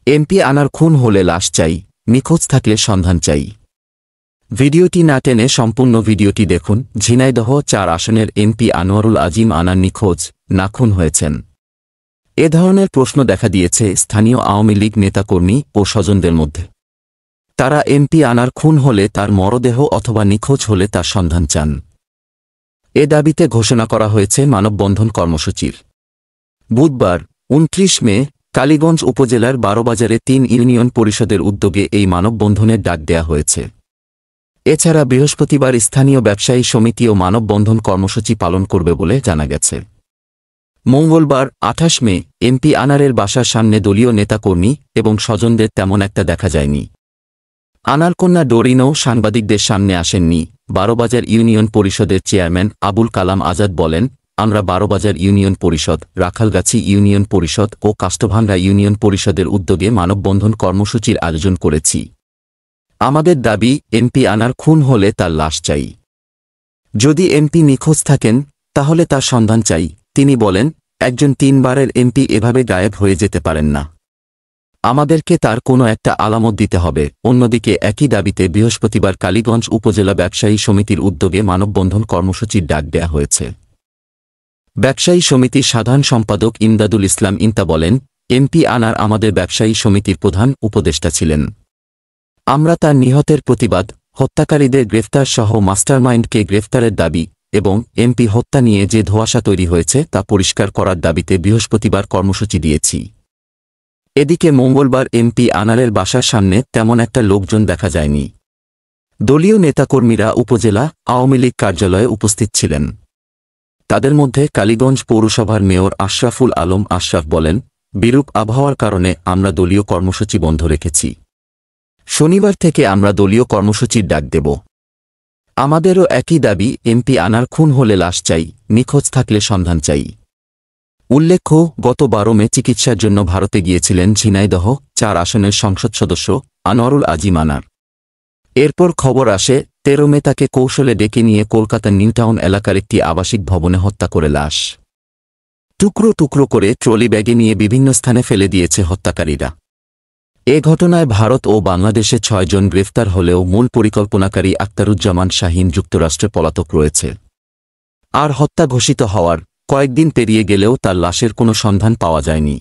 MP আনার খুন হলে লাশ চাই, নিখোঁজ থাকলে সন্ধান চাই। ভিডিওটি না টেনে সম্পূর্ণ ভিডিওটি দেখুন। ঝিনাইদহ ৪ আসনের এমপি আনোয়ারুল আজিম আনার নিখোঁজ, না খুন হয়েছেন? এ ধরনের প্রশ্ন দেখা দিয়েছে স্থানীয় আওয়ামী লীগ নেতাকর্মী ও স্বজনদের মধ্যে। তারা এমপি আনার খুন হলে তার মরদেহ অথবা নিখোঁজ হলে তার সন্ধান চান। এ দাবিতে ঘোষণা করা হয়েছে মানববন্ধন কর্মসূচির। বুধবার ২৯ মে কালীগঞ্জ উপজেলার বারোবাজারে ৩ ইউনিয়ন পরিষদের উদ্যোগে এই মানববন্ধনের ডাক দেয়া হয়েছে। এছাড়া বৃহস্পতিবার স্থানীয় ব্যবসায়ী সমিতিও মানববন্ধন কর্মসূচি পালন করবে বলে জানা গেছে। মঙ্গলবার ২৮ মে এমপি আনারের বাসার সামনে দলীয় নেতাকর্মী এবং স্বজনদের তেমন একটা দেখা যায়নি। আনার কন্যা ডোরিনও সাংবাদিকদের সামনে আসেননি। বারোবাজার ইউনিয়ন পরিষদের চেয়ারম্যান আবুল কালাম আজাদ বলেন, আমরা বারোবাজার ইউনিয়ন পরিষদ, রাখালগাছি ইউনিয়ন পরিষদ ও কাষ্ঠভাঙ্গা ইউনিয়ন পরিষদের উদ্যোগে মানববন্ধন কর্মসূচির আয়োজন করেছি। আমাদের দাবি, এমপি আনার খুন হলে তার লাশ চাই। যদি এমপি নিখোঁজ থাকেন তাহলে তার সন্ধান চাই। তিনি বলেন, একজন ৩ বারের এমপি এভাবে গায়েব হয়ে যেতে পারেন না। আমাদেরকে তার কোনো একটা আলামত দিতে হবে। অন্যদিকে একই দাবিতে বৃহস্পতিবার কালীগঞ্জ উপজেলা ব্যবসায়ী সমিতির উদ্যোগে মানববন্ধন কর্মসূচির ডাক দেয়া হয়েছে। ব্যবসায়ী সমিতির সাধারণ সম্পাদক ইমদাদুল ইসলাম ইন্তা বলেন, এমপি আনার আমাদের ব্যবসায়ী সমিতির প্রধান উপদেষ্টা ছিলেন। আমরা তার নিহতের প্রতিবাদ, হত্যাকারীদের গ্রেফতার সহ মাস্টারমাইন্ডকে গ্রেফতারের দাবি এবং এমপি হত্যা নিয়ে যে ধোঁয়াশা তৈরি হয়েছে তা পরিষ্কার করার দাবিতে বৃহস্পতিবার কর্মসূচি দিয়েছি। এদিকে মঙ্গলবার এমপি আনারের বাসার সামনে তেমন একটা লোকজন দেখা যায়নি। দলীয় নেতাকর্মীরা উপজেলা আওয়ামী লীগ কার্যালয়ে উপস্থিত ছিলেন। তাদের মধ্যে কালীগঞ্জ পৌরসভার মেয়র আশরাফুল আলম আশরাফ বলেন, বিরূপ আবহাওয়ার কারণে আমরা দলীয় কর্মসূচি বন্ধ রেখেছি। শনিবার থেকে আমরা দলীয় কর্মসূচির ডাক দেব। আমাদেরও একই দাবি, এমপি আনার খুন হলে লাশ চাই, নিখোঁজ থাকলে সন্ধান চাই। উল্লেখ্য, গত ১২ মে চিকিৎসার জন্য ভারতে গিয়েছিলেন ঝিনাইদহ ৪ আসনের সংসদ সদস্য আনোয়ারুল আজিম আনার। এরপর খবর আসে ১৩ মে তাকে কৌশলে ডেকে নিয়ে কলকাতার নিউটাউন এলাকার একটি আবাসিক ভবনে হত্যা করে লাশ টুকরো টুকরো করে ট্রলি ব্যাগে নিয়ে বিভিন্ন স্থানে ফেলে দিয়েছে হত্যাকারীরা। এ ঘটনায় ভারত ও বাংলাদেশে ৬ জন গ্রেফতার হলেও মূল পরিকল্পনাকারী আক্তারুজ্জামান শাহীন যুক্তরাষ্ট্রে পলাতক রয়েছে। আর হত্যা ঘোষিত হওয়ার কয়েকদিন পেরিয়ে গেলেও তার লাশের কোনো সন্ধান পাওয়া যায়নি।